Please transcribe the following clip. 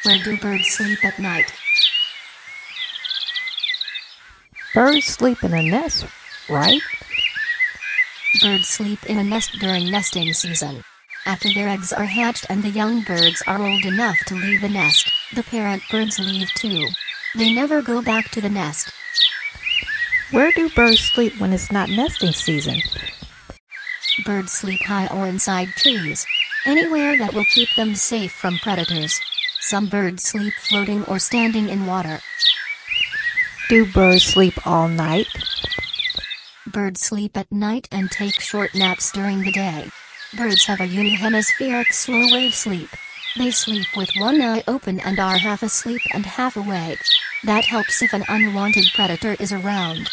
Where do birds sleep at night? Birds sleep in a nest, right? Birds sleep in a nest during nesting season. After their eggs are hatched and the young birds are old enough to leave the nest, the parent birds leave too. They never go back to the nest. Where do birds sleep when it's not nesting season? Birds sleep high or inside trees. Anywhere that will keep them safe from predators. Some birds sleep floating or standing in water. Do birds sleep all night? Birds sleep at night and take short naps during the day. Birds have a unihemispheric slow-wave sleep. They sleep with one eye open and are half asleep and half awake. That helps if an unwanted predator is around.